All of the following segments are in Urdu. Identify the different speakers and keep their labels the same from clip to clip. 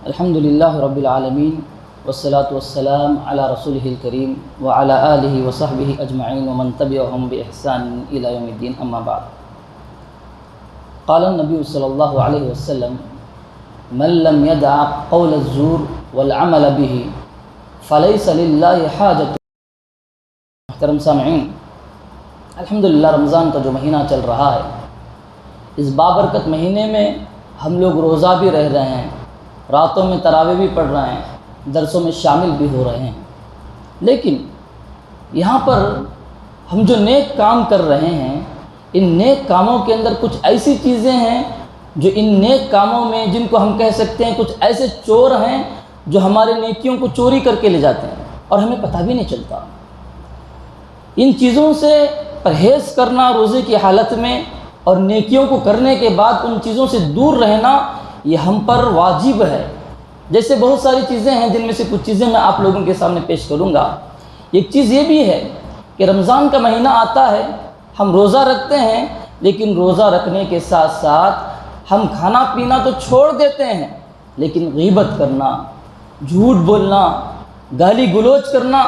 Speaker 1: الحمدللہ رب العالمین والصلاة والسلام علی رسولہ الکریم وعلی آلہ وصحبہ اجمعین ومن تبعہم بإحسان الی یوم الدین، اما بعد۔ قال النبی صلی اللہ علیہ وسلم من لم يدع قول الزور والعمل به فلیس للہ حاجۃ۔ محترم سامعین، الحمدللہ رمضان کا جو مہینہ چل رہا ہے، اس بابرکت مہینے میں ہم لوگ روزہ بھی رہ رہے ہیں، راتوں میں تراویح بھی پڑھ رہے ہیں، درسوں میں شامل بھی ہو رہے ہیں، لیکن یہاں پر ہم جو نیک کام کر رہے ہیں، ان نیک کاموں کے اندر کچھ ایسی چیزیں ہیں جو ان نیک کاموں میں، جن کو ہم کہہ سکتے ہیں کچھ ایسے چور ہیں جو ہمارے نیکیوں کو چوری کر کے لے جاتے ہیں اور ہمیں پتہ بھی نہیں چلتا۔ ان چیزوں سے پرہیز کرنا روزے کی حالت میں اور نیکیوں کو کرنے کے بعد ان چیزوں سے دور رہنا، یہ ہم پر واجب ہے۔ جیسے بہت ساری چیزیں ہیں، جن میں سے کچھ چیزیں میں آپ لوگوں کے سامنے پیش کروں گا۔ ایک چیز یہ بھی ہے کہ رمضان کا مہینہ آتا ہے، ہم روزہ رکھتے ہیں، لیکن روزہ رکھنے کے ساتھ ساتھ ہم کھانا پینا تو چھوڑ دیتے ہیں، لیکن غیبت کرنا، جھوٹ بولنا، گالی گلوچ کرنا،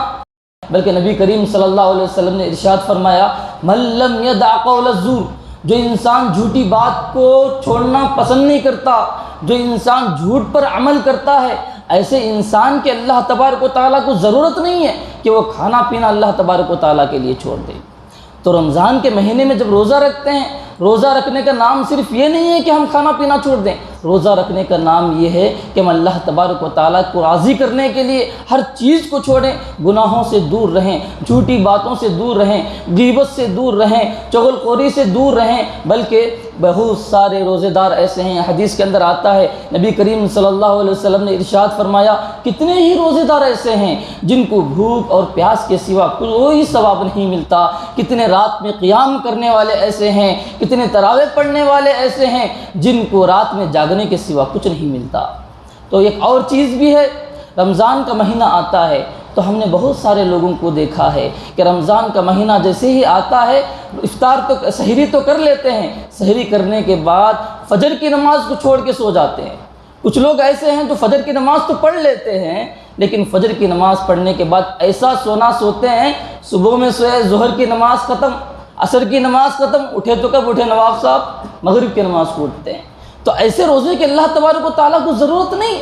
Speaker 1: بلکہ نبی کریم صلی اللہ علیہ وسلم نے ارشاد فرمایا من لم یدع قول الزور، جو انسان جھوٹی بات کو چھوڑنا پسند نہیں کرتا، جو انسان جھوٹ پر عمل کرتا ہے، ایسے انسان کے اللہ تبارک و تعالیٰ کو ضرورت نہیں ہے کہ وہ کھانا پینا اللہ تبارک و تعالیٰ کے لیے چھوڑ دے۔ تو رمضان کے مہینے میں جب روزہ رکھتے ہیں، روزہ رکھنے کا نام صرف یہ نہیں ہے کہ ہم کھانا پینا چھوڑ دیں، روزہ رکھنے کا نام یہ ہے کہ ہم اللہ تبارک و تعالیٰ کو راضی کرنے کے لیے ہر چیز کو چھوڑیں، گناہوں سے دور رہیں، جھوٹی باتوں سے دور رہیں، غیبت سے دور رہیں، چغل خوری سے دور رہیں۔ بلکہ بہت سارے روزے دار ایسے ہیں، حدیث کے اندر آتا ہے، نبی کریم صلی اللہ علیہ وسلم نے ارشاد فرمایا کتنے ہی روزے دار ایسے ہیں جن کو بھوک اور پیاس کے سوا کوئی ثواب نہیں ملتا، کتنے رات میں قیام کرنے والے ایسے ہیں، کتنے تراویح پڑھنے والے ایسے ہیں جن کو رات میں جاگنے کے سوا کچھ نہیں ملتا۔ تو ایک اور چیز بھی ہے، رمضان کا مہینہ آتا ہے تو ہم نے بہت سارے لوگوں کو دیکھا ہے کہ رمضان کا مہینہ جیسے ہی آتا ہے، افطار تو سحری تو کر لیتے ہیں، سحری کرنے کے بعد فجر کی نماز کو چھوڑ کے سو جاتے ہیں۔ کچھ لوگ ایسے ہیں جو فجر کی نماز تو پڑھ لیتے ہیں، لیکن فجر کی نماز پڑھنے کے بعد ایسا سونا سوتے ہیں، صبح میں سوئے، ظہر کی نماز ختم، عصر کی نماز ختم، اٹھے تو کب اٹھے نواب صاحب؟ مغرب کی نماز کو اٹھتے ہیں۔ تو ایسے روزے کے اللہ تبارک و تعالیٰ کو ضرورت نہیں،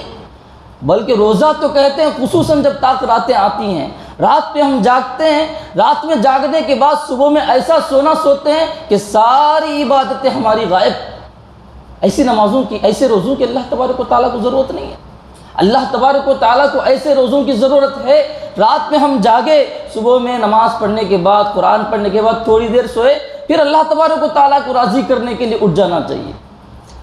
Speaker 1: بلکہ روزہ تو کہتے ہیں خصوصاً جب تک راتیں آتی ہیں، رات پہ ہم جاگتے ہیں، رات میں جاگنے کے بعد صبح میں ایسا سونا سوتے ہیں کہ ساری عبادتیں ہماری غائب۔ ایسی نمازوں کی، ایسے روزوں کی اللہ تبارک و تعالیٰ کو ضرورت نہیں ہے۔ اللہ تبارک و تعالیٰ کو ایسے روزوں کی ضرورت ہے، رات میں ہم جاگے، صبح میں نماز پڑھنے کے بعد، قرآن پڑھنے کے بعد تھوڑی دیر سوئے، پھر اللہ تبارک و تعالیٰ کو راضی کرنے کے لیے اٹھ جانا چاہیے۔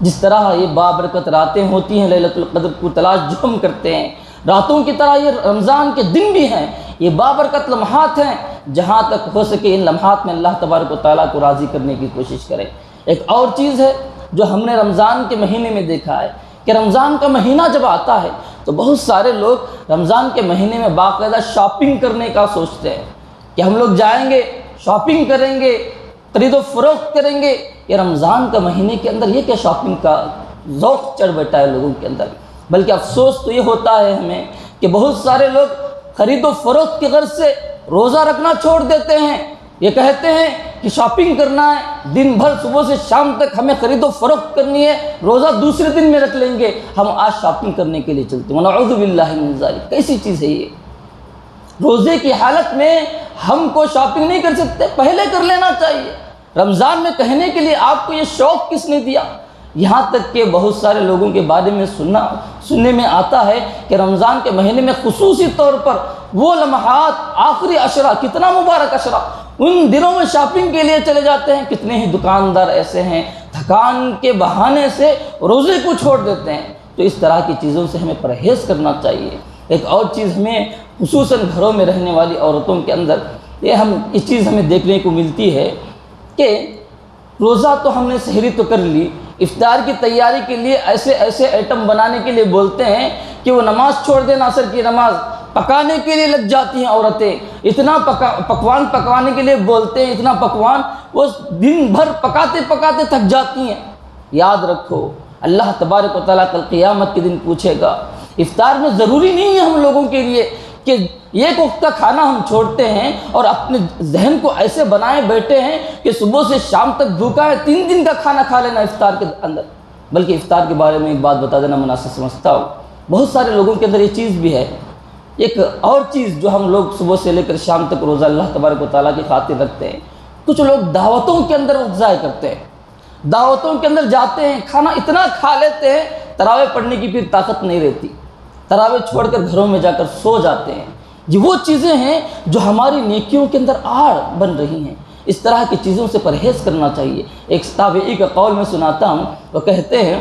Speaker 1: جس طرح یہ بابرکت راتیں ہوتی ہیں، لیلۃ القدر کو تلاش جو ہم کرتے ہیں، راتوں کی طرح یہ رمضان کے دن بھی ہیں، یہ بابرکت لمحات ہیں، جہاں تک ہو سکے ان لمحات میں اللہ تبارک و تعالیٰ کو راضی کرنے کی کوشش کریں۔ ایک اور چیز ہے جو ہم نے رمضان کے مہینے میں دیکھا ہے کہ رمضان کا مہینہ جب آتا ہے تو بہت سارے لوگ رمضان کے مہینے میں باقاعدہ شاپنگ کرنے کا سوچتے ہیں کہ ہم لوگ جائیں گے، شاپنگ کریں گے، خرید و فروخت کریں گے۔ یہ رمضان کا مہینے کے اندر یہ کیا شاپنگ کا ذوق چڑھ بیٹھا ہے لوگوں کے اندر۔ بلکہ افسوس تو یہ ہوتا ہے ہمیں کہ بہت سارے لوگ خرید و فروخت کی غرض سے روزہ رکھنا چھوڑ دیتے ہیں۔ یہ کہتے ہیں کہ شاپنگ کرنا ہے، دن بھر صبح سے شام تک ہمیں خرید و فروخت کرنی ہے، روزہ دوسرے دن میں رکھ لیں گے، ہم آج شاپنگ کرنے کے لیے چلتے ہیں۔ ونعوذ باللہ من ذالک، کیسی چیز ہے یہ؟ روزے کی حالت میں ہم کو شاپنگ نہیں کر سکتے، پہلے کر لینا چاہیے۔ رمضان میں کہنے کے لیے آپ کو یہ شوق کس نے دیا؟ یہاں تک کہ بہت سارے لوگوں کے بارے میں سننے میں آتا ہے کہ رمضان کے مہینے میں خصوصی طور پر وہ لمحات، آخری عشرہ، کتنا مبارک عشرہ، ان دنوں میں شاپنگ کے لیے چلے جاتے ہیں۔ کتنے ہی دکاندار ایسے ہیں تھکان کے بہانے سے روزے کو چھوڑ دیتے ہیں۔ تو اس طرح کی چیزوں سے ہمیں پرہیز کرنا چاہیے۔ ایک اور چیز ہمیں خصوصاً گھروں میں رہنے والی عورتوں کے اندر یہ چیز ہمیں دیکھنے کو ملتی ہے کہ روزہ تو ہم نے سحری تو کر لی، افطار کی تیاری کے لیے ایسے ایسے آئٹم بنانے کے لیے بولتے ہیں کہ وہ نماز چھوڑ دینا، عصر کی نماز، پکانے کے لیے لگ جاتی ہیں عورتیں، اتنا پکوان پکوانے کے لیے بولتے ہیں، اتنا پکوان وہ دن بھر پکاتے پکاتے تھک جاتی ہیں۔ یاد رکھو اللہ تبارک و تعالیٰ کل قیامت کے دن پوچھے گا۔ افطار میں ضروری نہیں ہے ہم لوگوں کے لیے کہ ایک وقت کا کھانا ہم چھوڑتے ہیں اور اپنے ذہن کو ایسے بنائے بیٹھے ہیں کہ صبح سے شام تک بھوکا ہے، 3 دن کا کھانا کھا لینا افطار کے اندر۔ بلکہ افطار کے بارے میں ایک بات بتا دینا مناسب سمجھتا ہوں، بہت سارے لوگوں کے اندر یہ چیز بھی ہے۔ ایک اور چیز جو ہم لوگ صبح سے لے کر شام تک روزہ اللہ تبارک و تعالیٰ کی خاطر رکھتے ہیں، کچھ لوگ دعوتوں کے اندر وقت ضائع کرتے ہیں، دعوتوں کے اندر جاتے ہیں، کھانا اتنا کھا لیتے ہیں، تراویح پڑھنے کی پھر طاقت نہیں رہتی، تراویح چھوڑ کر گھروں میں جا کر سو جاتے ہیں۔ یہ وہ چیزیں ہیں جو ہماری نیکیوں کے اندر آڑ بن رہی ہیں۔ اس طرح کی چیزوں سے پرہیز کرنا چاہیے۔ ایک تابعی کا قول میں سناتا ہوں، وہ کہتے ہیں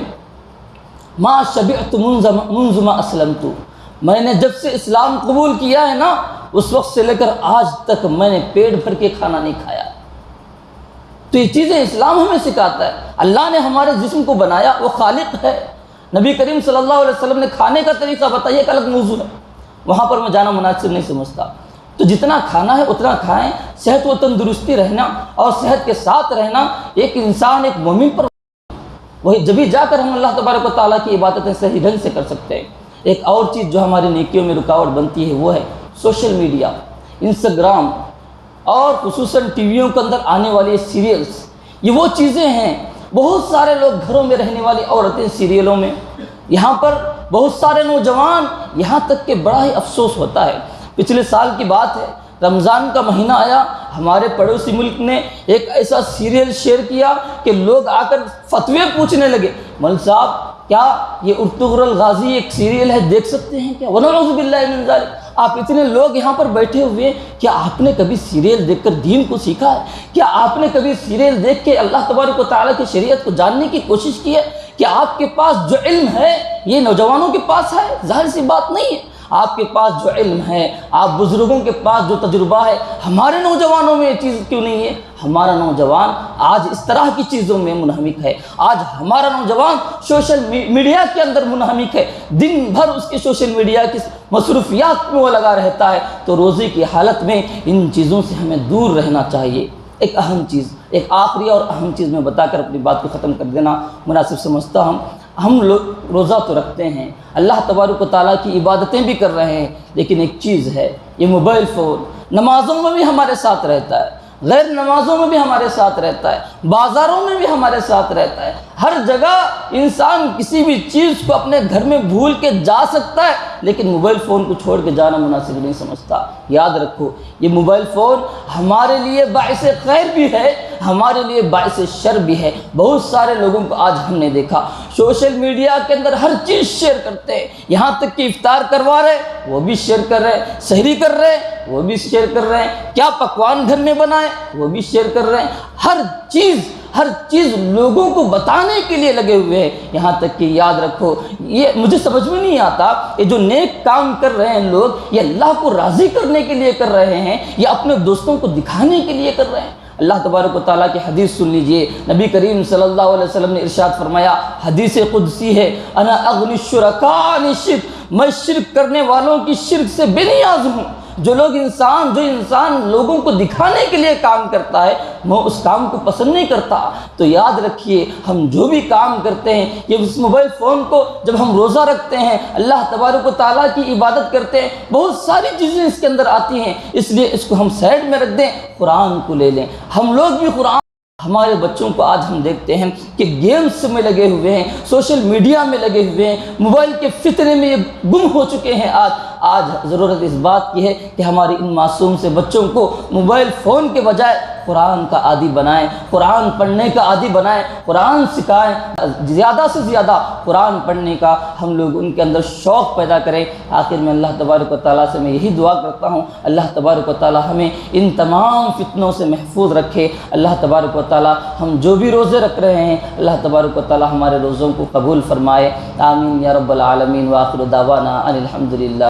Speaker 1: ما شبعت منذ ما اسلمت، میں نے جب سے اسلام قبول کیا ہے نا، اس وقت سے لے کر آج تک میں نے پیٹ بھر کے کھانا نہیں کھایا۔ تو یہ چیزیں اسلام ہمیں سکھاتا ہے۔ اللہ نے ہمارے جسم کو بنایا، وہ خالق ہے۔ نبی کریم صلی اللہ علیہ وسلم نے کھانے کا طریقہ بتایا، ایک الگ موضوع ہے، وہاں پر میں جانا مناسب نہیں سمجھتا۔ تو جتنا کھانا ہے اتنا کھائیں۔ صحت و تندرستی رہنا اور صحت کے ساتھ رہنا ایک انسان، ایک مومن پر وہی جبھی جا کر ہم اللہ تبارک و تعالیٰ کی عبادتیں صحیح ڈھنگ سے کر سکتے ہیں۔ ایک اور چیز جو ہماری نیکیوں میں رکاوٹ بنتی ہے وہ ہے سوشل میڈیا، انسٹاگرام اور خصوصاً ٹی ویوں کے اندر آنے والے سیریلز۔ یہ وہ چیزیں ہیں، بہت سارے لوگ گھروں میں رہنے والی عورتیں سیریلوں میں، یہاں پر بہت سارے نوجوان، یہاں تک کہ بڑا ہی افسوس ہوتا ہے۔ پچھلے سال کی بات ہے، رمضان کا مہینہ آیا، ہمارے پڑوسی ملک نے ایک ایسا سیریل شیئر کیا کہ لوگ آ کر فتوے پوچھنے لگے، مول صاحب کیا یہ ارطغرل الغازی ایک سیریل ہے، دیکھ سکتے ہیں کیا؟ ونعوذ باللہ من ذالک۔ آپ اتنے لوگ یہاں پر بیٹھے ہوئے، کیا آپ نے کبھی سیریل دیکھ کر دین کو سیکھا ہے؟ کیا آپ نے کبھی سیریل دیکھ کے اللہ تبارک و تعالیٰ کی شریعت کو جاننے کی کوشش کی ہے؟ کہ آپ کے پاس جو علم ہے یہ نوجوانوں کے پاس ہے؟ ظاہر سی بات نہیں ہے۔ آپ کے پاس جو علم ہے، آپ بزرگوں کے پاس جو تجربہ ہے، ہمارے نوجوانوں میں یہ چیز کیوں نہیں ہے؟ ہمارا نوجوان آج اس طرح کی چیزوں میں منہمک ہے۔ آج ہمارا نوجوان سوشل میڈیا کے اندر منہمک ہے، دن بھر اس کے سوشل میڈیا کی مصروفیات میں وہ لگا رہتا ہے۔ تو روزے کی حالت میں ان چیزوں سے ہمیں دور رہنا چاہیے۔ ایک اہم چیز، ایک آخری اور اہم چیز میں بتا کر اپنی بات کو ختم کر دینا مناسب سمجھتا ہوں۔ ہم لوگ روزہ تو رکھتے ہیں، اللہ تبارک و تعالیٰ کی عبادتیں بھی کر رہے ہیں، لیکن ایک چیز ہے، یہ موبائل فون نمازوں میں بھی ہمارے ساتھ رہتا ہے، غیر نمازوں میں بھی ہمارے ساتھ رہتا ہے، بازاروں میں بھی ہمارے ساتھ رہتا ہے۔ ہر جگہ انسان کسی بھی چیز کو اپنے گھر میں بھول کے جا سکتا ہے، لیکن موبائل فون کو چھوڑ کے جانا مناسب نہیں سمجھتا۔ یاد رکھو یہ موبائل فون ہمارے لیے باعث خیر بھی ہے، ہمارے لیے باعث شر بھی ہے۔ بہت سارے لوگوں کو آج ہم نے دیکھا سوشل میڈیا کے اندر ہر چیز شیئر کرتے ہیں، یہاں تک کہ افطار کروا رہے وہ بھی شیئر کر رہے، سحری کر رہے وہ بھی شیئر کر رہے ہیں، کیا پکوان گھر میں بنائے وہ بھی شیئر کر رہے ہیں۔ ہر چیز لوگوں کو بتانے کے لیے لگے ہوئے ہیں۔ یہاں تک کہ یاد رکھو، یہ مجھے سمجھ میں نہیں آتا، یہ جو نیک کام کر رہے ہیں لوگ، یہ اللہ کو راضی کرنے کے لیے کر رہے ہیں یا اپنے دوستوں کو دکھانے کے لیے کر رہے ہیں؟ اللہ تبارک و تعالیٰ کی حدیث سن لیجئے۔ نبی کریم صلی اللہ علیہ وسلم نے ارشاد فرمایا، حدیث قدسی ہے، انا اغنی الشرکاء عن الشرک، میں شرک کرنے والوں کی شرک سے بے نیاز ہوں۔ جو انسان لوگوں کو دکھانے کے لیے کام کرتا ہے، میں اس کام کو پسند نہیں کرتا۔ تو یاد رکھیے، ہم جو بھی کام کرتے ہیں، یہ اس موبائل فون کو جب ہم روزہ رکھتے ہیں، اللہ تبارک و تعالیٰ کی عبادت کرتے ہیں، بہت ساری چیزیں اس کے اندر آتی ہیں، اس لیے اس کو ہم سائڈ میں رکھ دیں، قرآن کو لے لیں۔ ہم لوگ بھی قرآن، ہمارے بچوں کو آج ہم دیکھتے ہیں کہ گیمز میں لگے ہوئے ہیں، سوشل میڈیا میں لگے ہوئے ہیں، موبائل کے فتنے میں یہ گم ہو چکے ہیں۔ آج ضرورت اس بات کی ہے کہ ہماری ان معصوم سے بچوں کو موبائل فون کے بجائے قرآن کا عادی بنائیں، قرآن پڑھنے کا عادی بنائیں، قرآن سکھائیں، زیادہ سے زیادہ قرآن پڑھنے کا ہم لوگ ان کے اندر شوق پیدا کریں۔ آخر میں اللہ تبارک و تعالیٰ سے میں یہی دعا کرتا ہوں، اللہ تبارک و تعالیٰ ہمیں ان تمام فتنوں سے محفوظ رکھے۔ اللہ تبارک و تعالیٰ ہم جو بھی روزے رکھ رہے ہیں، اللہ تبارک و تعالیٰ ہمارے روزوں کو قبول فرمائے، آمین یا رب العالمین۔ وآخر دعوانا ان الحمد للہ۔